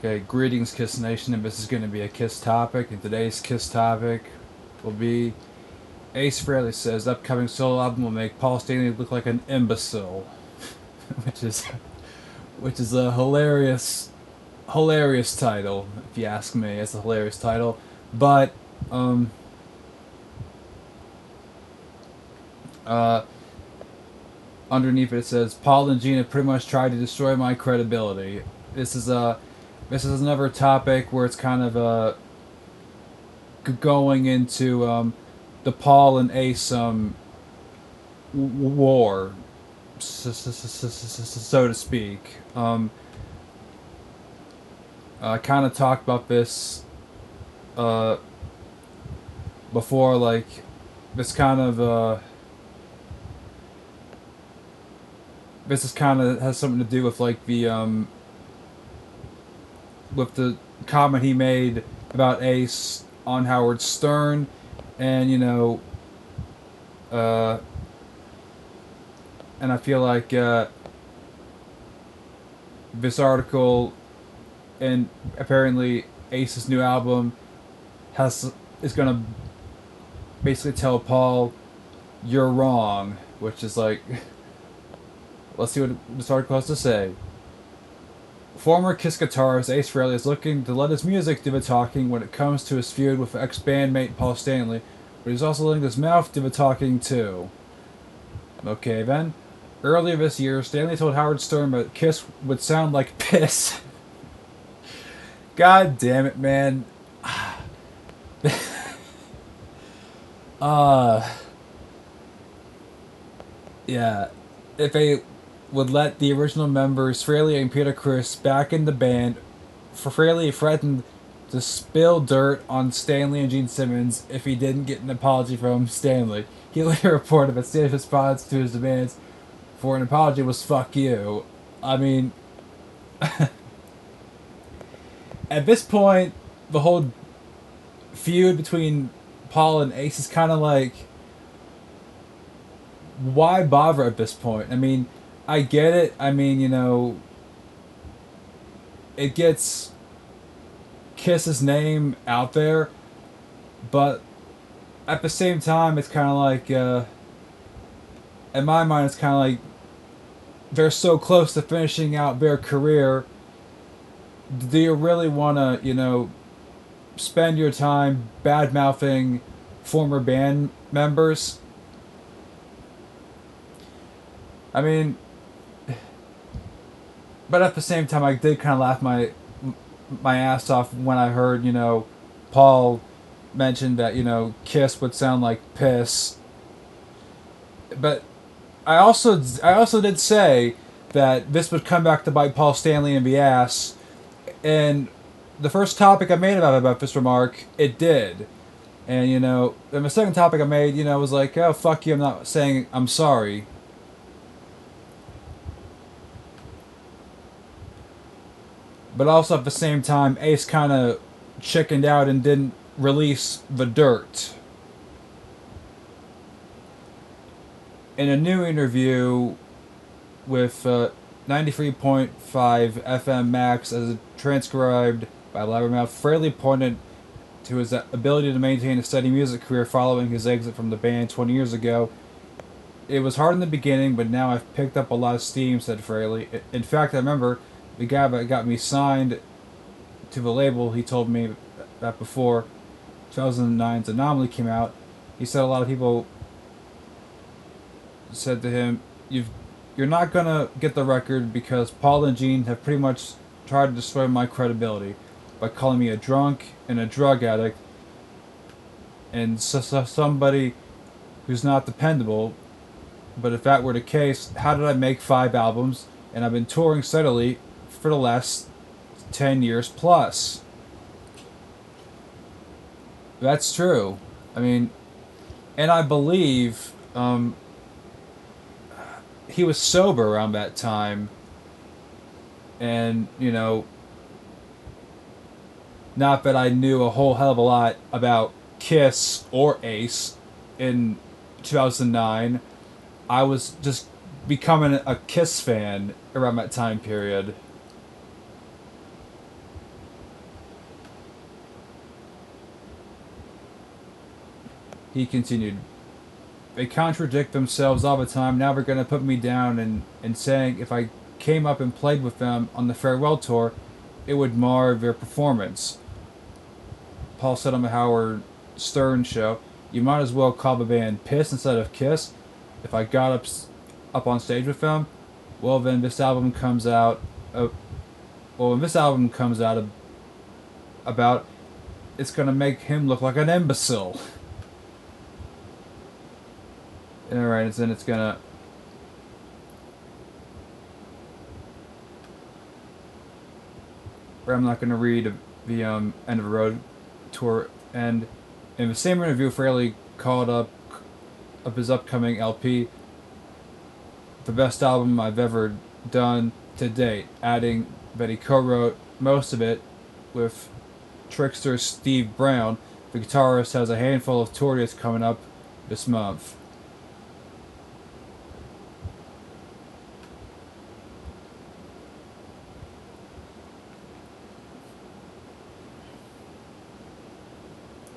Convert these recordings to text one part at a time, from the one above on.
Okay, greetings, Kiss Nation, and this is going to be a Kiss topic. And today's Kiss topic will be Ace Frehley says upcoming solo album will make Paul Stanley look like an imbecile, which is a hilarious title, if you ask me. It's a hilarious title, but um, uh, underneath it says Paul and Gina pretty much tried to destroy my credibility. This is a this is another topic where it's kind of going into the Paul and Ace war, so to speak. I kind of talked about this uh, before, like this kind of this is kind of has something to do with like the with the comment he made about Ace on Howard Stern, and uh, and I feel like this article and apparently Ace's new album is gonna basically tell Paul you're wrong, which is like let's see what this article has to say. Former Kiss guitarist Ace Frehley is looking to let his music do the talking when it comes to his feud with ex-bandmate Paul Stanley, but he's also letting his mouth do the talking too. Okay then. Earlier this year, Stanley told Howard Stern that Kiss would sound like piss. God damn it, man. uh yeah. If they would let the original members, Frehley and Peter Criss, back in the band, for Frehley threatened to spill dirt on Stanley and Gene Simmons if he didn't get an apology from Stanley. He later reported that Stanley's response to his demands for an apology was "fuck you." I mean, at this point, the whole feud between Paul and Ace is kind of like, why bother at this point? I mean, I get it. I mean, it gets Kiss's name out there, but at the same time, it's kind of like, in my mind, it's kind of like they're so close to finishing out their career. Do you really want to, spend your time bad mouthing former band members? I mean, but at the same time, I did kind of laugh my ass off when I heard, Paul mentioned that, Kiss would sound like piss. But I also did say that this would come back to bite Paul Stanley in the ass, and the first topic I made about this remark, it did. And then the second topic I made, was like, oh fuck you, I'm not saying I'm sorry. But also at the same time, Ace kind of chickened out and didn't release the dirt. In a new interview with 93.5 FM Max, as transcribed by Blabbermouth, Frehley pointed to his ability to maintain a steady music career following his exit from the band 20 years ago. It was hard in the beginning, but now I've picked up a lot of steam, said Frehley. In fact, I remember the guy that got me signed to the label, he told me that before 2009's Anomaly came out, he said a lot of people said to him, you're not gonna get the record because Paul and Gene have pretty much tried to destroy my credibility by calling me a drunk and a drug addict and somebody who's not dependable. But if that were the case, how did I make 5 albums and I've been touring steadily for the last 10 years plus? That's true. I mean, and I believe he was sober around that time, and not that I knew a whole hell of a lot about Kiss or Ace in 2009. I was just becoming a Kiss fan around that time period. He continued, they contradict themselves all the time. Now they're going to put me down and saying if I came up and played with them on the farewell tour, it would mar their performance. Paul said on the Howard Stern show, you might as well call the band Piss instead of Kiss. If I got up on stage with them, well then this album comes out. When this album comes out about, it's gonna make him look like an imbecile. Alright, and then it's gonna. I'm not gonna read the End of the Road tour. And in the same interview, Fraley called up his upcoming LP the best album I've ever done to date, adding that he co-wrote most of it with Trickster Steve Brown. The guitarist has a handful of tour dates coming up this month.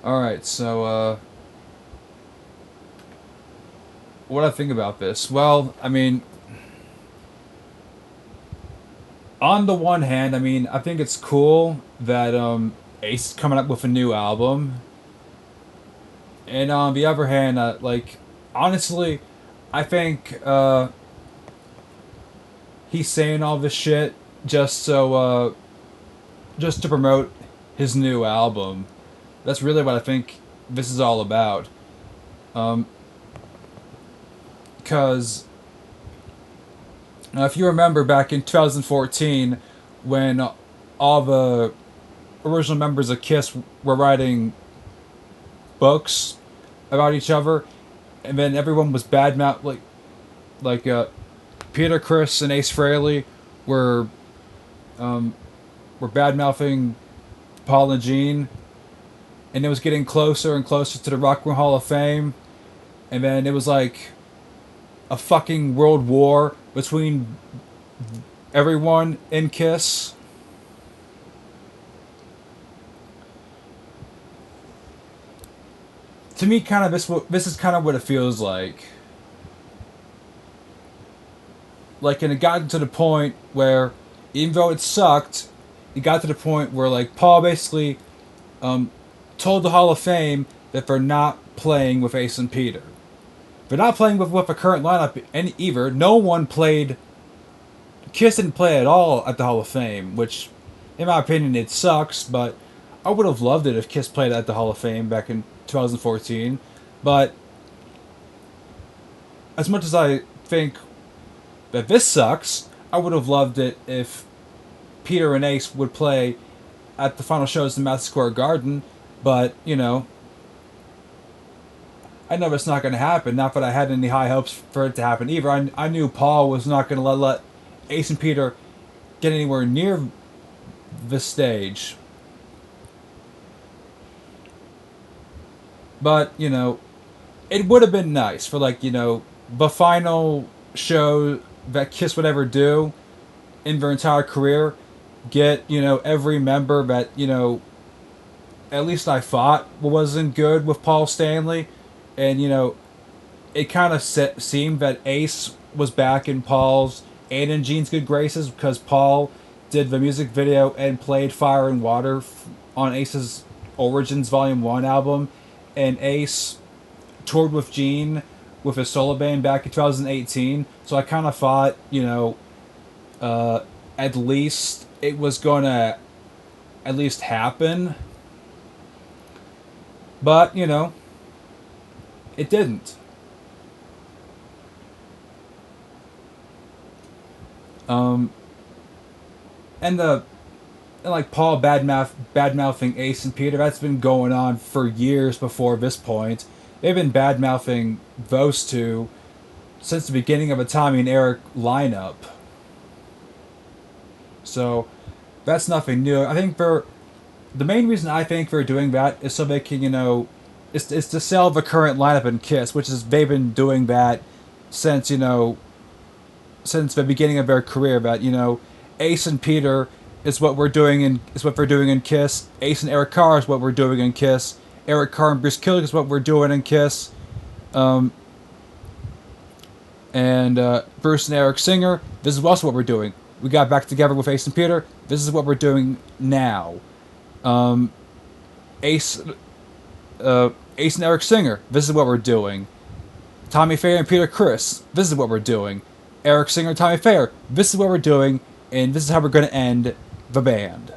Alright, so, what do I think about this? Well, I mean, on the one hand, I mean, I think it's cool that, Ace is coming up with a new album. And on the other hand, like, honestly, I think, he's saying all this shit just so, just to promote his new album. That's really what I think this is all about. Because if you remember back in 2014, when all the original members of Kiss were writing books about each other, and then everyone was like Peter Criss and Ace Frehley were bad mouthing Paul and Gene, and it was getting closer and closer to the Rock and Roll Hall of Fame, and then it was like a fucking world war between everyone in Kiss. To me, kind of this is kind of what it feels like. Like, and it got to the point where, even though it sucked, it got to the point where like Paul basically told the Hall of Fame that they're not playing with Ace and Peter. They're not playing with a current lineup either. No one played. Kiss didn't play at all at the Hall of Fame, which, in my opinion, it sucks. But I would have loved it if Kiss played at the Hall of Fame back in 2014. But as much as I think that this sucks, I would have loved it if Peter and Ace would play at the final shows in Madison Square Garden. But, you know, I know it's not going to happen. Not that I had any high hopes for it to happen either. I knew Paul was not going to let Ace and Peter get anywhere near the stage. But, you know, it would have been nice for, like, you know, the final show that Kiss would ever do in their entire career. Get, you know, every member that, you know, at least I thought wasn't good with Paul Stanley. And, you know, it kind of seemed that Ace was back in Paul's and in Gene's good graces because Paul did the music video and played Fire and Water on Ace's Origins Volume 1 album. And Ace toured with Gene with his solo band back in 2018. So I kind of thought, you know, at least it was going to at least happen. But, you know, it didn't. And like Paul bad mouthing Ace and Peter, that's been going on for years before this point. They've been bad mouthing those two since the beginning of a Tommy and Eric lineup. So that's nothing new. I think the main reason I think they're doing that is so they can, you know, is to sell the current lineup in Kiss, which is they've been doing that since, you know, since the beginning of their career. That, you know, Ace and Peter is what they're doing in Kiss. Ace and Eric Carr is what we're doing in Kiss, Eric Carr and Bruce Kulick is what we're doing in Kiss. Um, and Bruce and Eric Singer, this is also what we're doing. We got back together with Ace and Peter. This is what we're doing now. Ace, Ace and Eric Singer, this is what we're doing. Tommy Fair and Peter Criss, this is what we're doing. Eric Singer and Tommy Fair, this is what we're doing, and this is how we're going to end the band.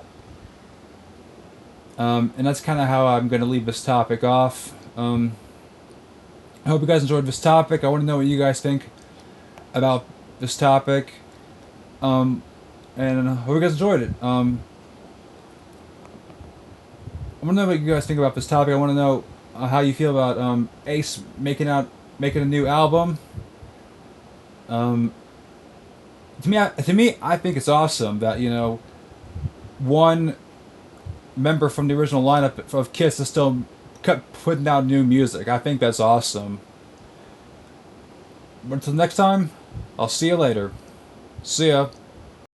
And that's kind of how I'm going to leave this topic off. I hope you guys enjoyed this topic. I want to know what you guys think about this topic. And I hope you guys enjoyed it. I want to know what you guys think about this topic. I want to know how you feel about Ace making a new album. To me, I think it's awesome that one member from the original lineup of Kiss is still putting out new music. I think that's awesome. But until next time, I'll see you later. See ya.